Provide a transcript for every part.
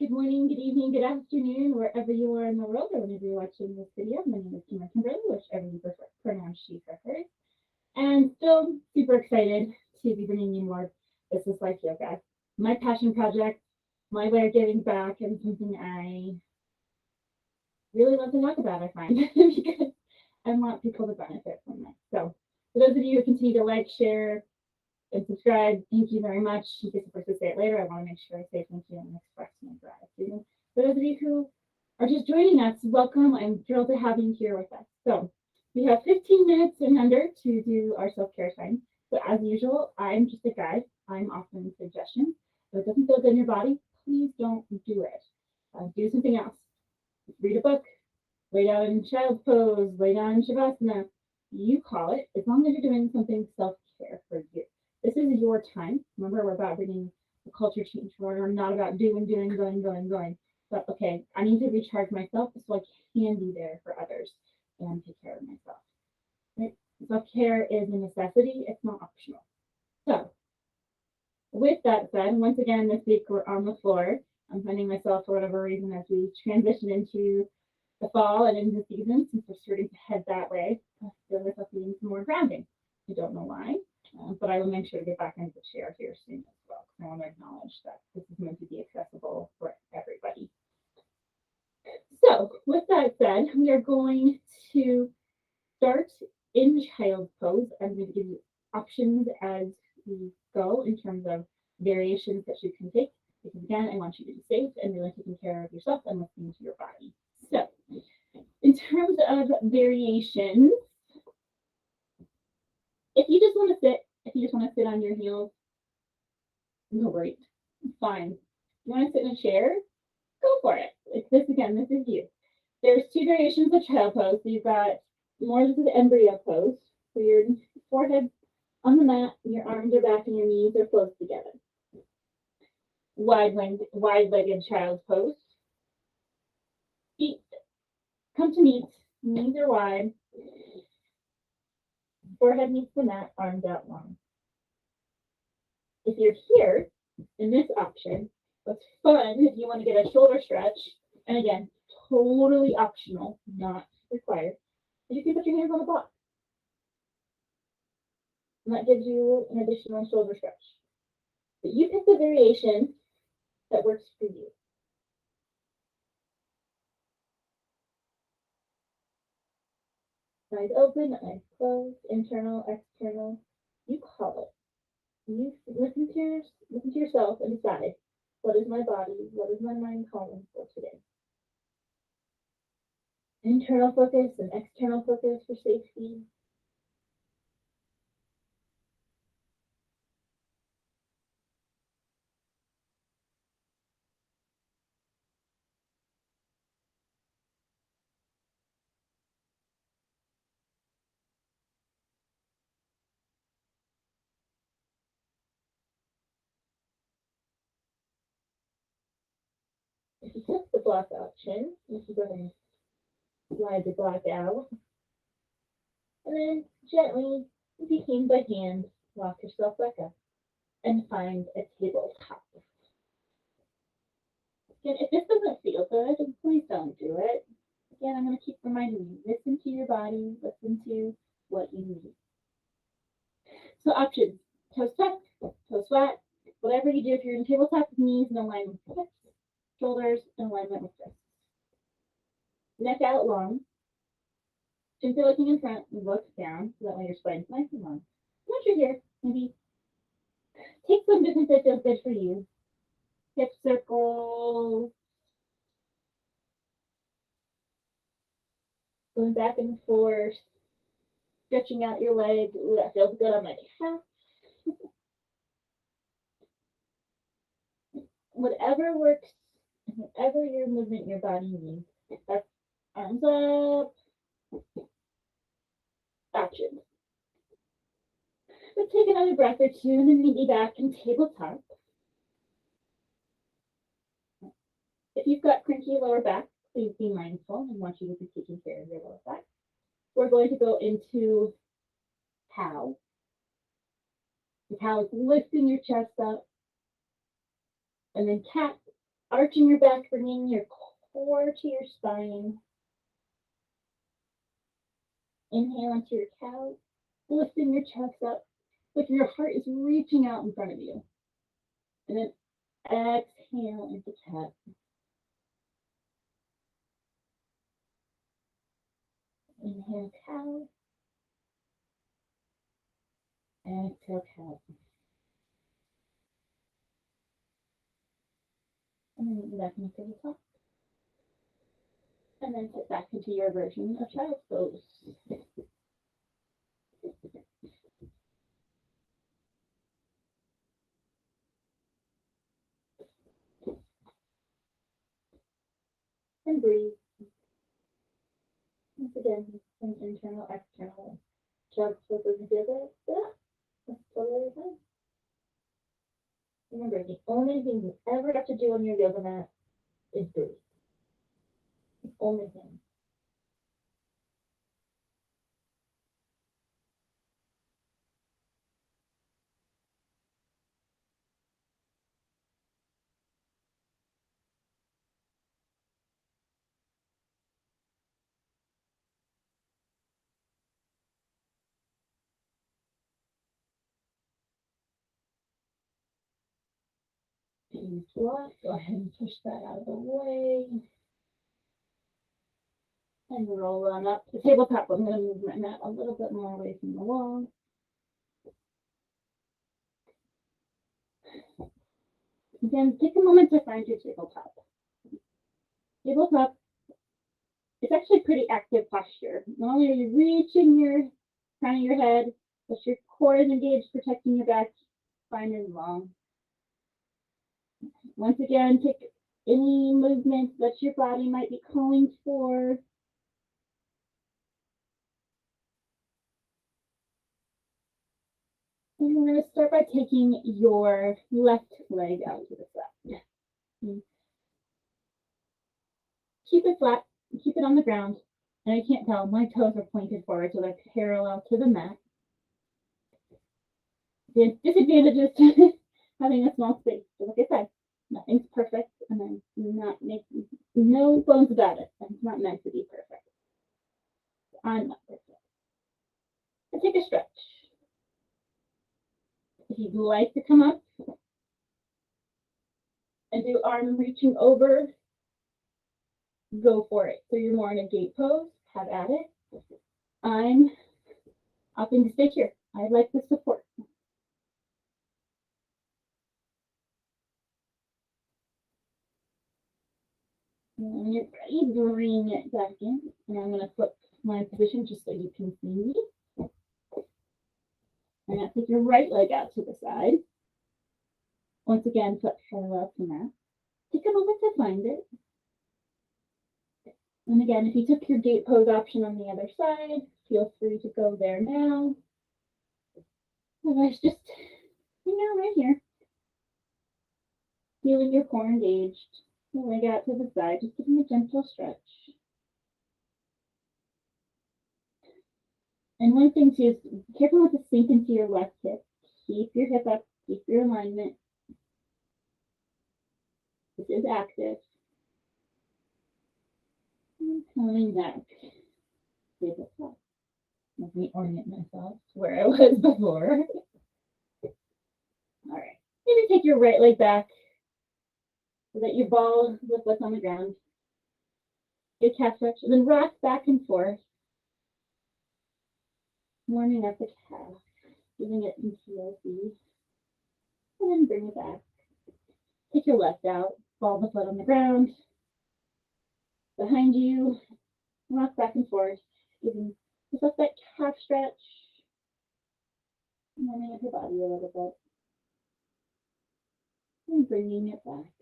good morning, good evening, good afternoon, wherever you are in the world or whenever you're watching this video. My name is Tina Kimberly, whichever you prefer, pronoun she prefers. And still super excited to be bringing you more This Is Life Yoga. My passion project, my way of giving back, and something I really love to talk about, I find, because I want people to benefit from this. So, for those of you who continue to like, share, and subscribe, thank you very much. In case I'm supposed to say it later, I want to make sure I say thank you and express my gratitude. For those of you who are just joining us, welcome. I'm thrilled to have you here with us. So, we have 15 minutes and under to do our self-care time. So, as usual, I'm just a guide. I'm offering suggestions. If it doesn't feel good in your body, please don't do it. Do something else. Read a book, lay down in child's pose, lay down in shavasana. You call it, as long as you're doing something self-care for you. This is your time. Remember, we're about bringing a culture change. We're not about doing, going. But okay, I need to recharge myself so I can be there for others and take care of myself. Right? Self-care is a necessity. It's not optional. So, with that said, once again, this week we're on the floor. I'm finding myself, for whatever reason, as we transition into the fall and into the season, since we're starting to head that way, I feel myself needing some more grounding. I don't know why, but I will make sure to get back into the chair here soon as well, because I want to acknowledge that this is meant to be accessible for everybody. So, with that said, we are going to start in child's pose. I'm going to give you options as we go in terms of variations that you can take. Because again, I want you to be safe and really taking care of yourself and listening to your body. So, in terms of variations, if you just want to sit on your heels, great, fine. You want to sit in a chair, go for it. It's this again, this is you. There's two variations of child pose. So you've got more of the embryo pose, so your forehead on the mat, your arms are back, and your knees are close together. Wide-legged child pose. Feet come to meet, knees are wide, forehead meets the mat, arms out long. If you're here in this option, what's fun if you want to get a shoulder stretch, and again, totally optional, not required, you can put your hands on the block. And that gives you an additional shoulder stretch. But you pick the variation that works for you. Eyes open, eyes closed, internal, external. You call it. You listen to yourself and decide, what is my body, what is my mind calling for today? Internal focus and external focus for safety. If you took the block option, you can go ahead and slide the block out. And then gently, maybe hand by hand, walk yourself back up and find a tabletop. Again, if this doesn't feel good, then please don't do it. Again, I'm going to keep reminding you, listen to your body, listen to what you need. So options, toes tucked, toes flat, whatever you do. If you're in tabletop, knees in alignment with hips, shoulders in alignment with wrists. Neck out long. Chin looking in front and look down, so that way your spine's nice and long. Once you're here, maybe take some movements that feel good for you. Hip circles, going back and forth, stretching out your leg. Ooh, that feels good on my behalf. Whatever works, whatever your movement your body needs. That's arms up. Action. Let's take another breath or two and then meet me back in tabletop. If you've got cranky lower back, please be mindful. I want you to be taking care of your lower back. We're going to go into cow. The cow is lifting your chest up. And then cat Arching your back, bringing your core to your spine. Inhale into your cow, lifting your chest up, like your heart is reaching out in front of you. And then exhale into cat. Inhale, cow. Exhale, cat. And then go back into the top. And then sit back into your version of child's pose. And breathe. Once again, some internal, external. Child's pose doesn't feel good. Yeah, that's totally fine. Remember, the only thing you ever have to do on your yoga mat is breathe. The only thing. Ease what? Go ahead and push that out of the way. And roll on up to tabletop. I'm going to move my mat a little bit more away from the wall. Again, take a moment to find your tabletop. Tabletop, it's actually a pretty active posture. Not only are you reaching your crown of your head, but your core is engaged, protecting your back, spine is long. Once again, take any movement that your body might be calling for. And we're going to start by taking your left leg out to the side. Keep it flat, keep it on the ground. And I can't tell, my toes are pointed forward, so they're parallel to the mat. The disadvantages to having a small space. So like I said, nothing's perfect, and I'm not making no bones about it. It's not meant to be perfect. I'm not perfect. So take a stretch. If you'd like to come up and do arm reaching over, go for it. So you're more in a gate pose, have at it. I'm opting to stay here. I like the support. And when you're ready, bring it back in. And I'm going to flip my position just so you can see me. And now take your right leg out to the side. Once again, foot parallel to mat. Take a moment to find it. And again, if you took your gate pose option on the other side, feel free to go there now. Otherwise, just hang out right here. Feeling your core engaged. The leg out to the side, just giving a gentle stretch. And one thing too is be careful not to sink into your left hip. Keep your hip up, keep your alignment. This is active. And coming back. Tabletop. Let me orient myself to where I was before. All right. Maybe take your right leg back so that your ball with what's on the ground. Good calf stretch, and then rock back and forth, warming up the calf, giving it some TLC, and then bring it back. Take your left out, ball the foot on the ground, behind you, rock back and forth, giving yourself that calf stretch, warming up your body a little bit, and bringing it back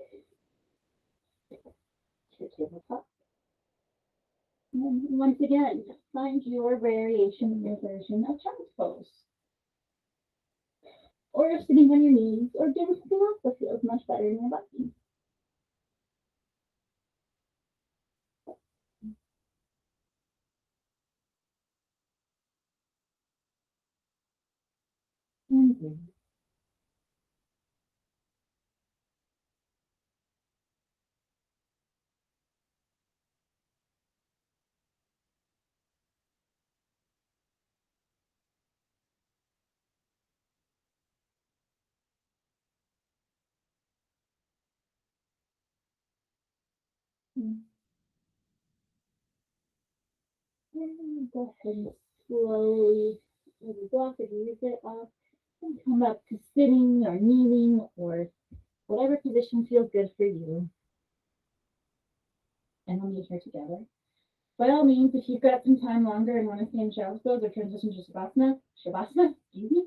to your tabletop. And once again, find your variation in your version of child's pose. Or sitting on your knees, or doing something else that feels much better in your body. And breathe. And go ahead and slowly maybe walk or use it up and come up to sitting or kneeling or whatever position feels good for you. And we'll meet here together. By all means, if you've got some time longer and want to stay in child's pose or transition to Shavasana, excuse me,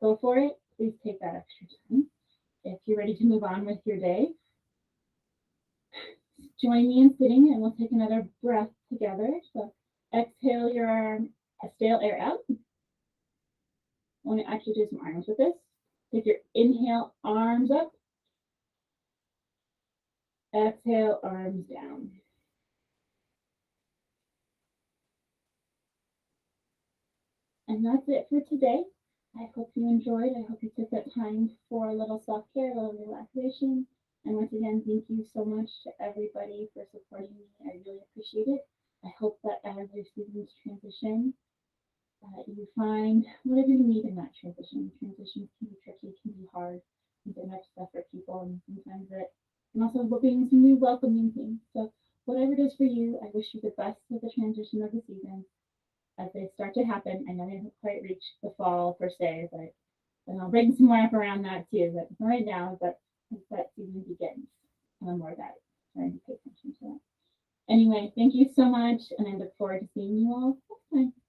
go for it. Please take that extra time. If you're ready to move on with your day, join me in sitting and we'll take another breath together. So exhale your stale air out. I want to actually do some arms with this. Take your inhale, arms up. Exhale, arms down. And that's it for today. I hope you enjoyed. I hope you took that time for a little self-care, a little relaxation. And once again, thank you so much to everybody for supporting me. I really appreciate it. I hope that as your seasons transition, you find whatever you need in that transition. Transitions can be tricky, can be hard, can be much stuff for people, and sometimes it can also bring some new welcoming things. So whatever it is for you, I wish you the best with the transition of the season as they start to happen. I know we haven't quite reached the fall per se, but and I'll bring some more up around that too. But right now, that season begins, more of that, trying to pay attention to that. Anyway, thank you so much, and I look forward to seeing you all next time.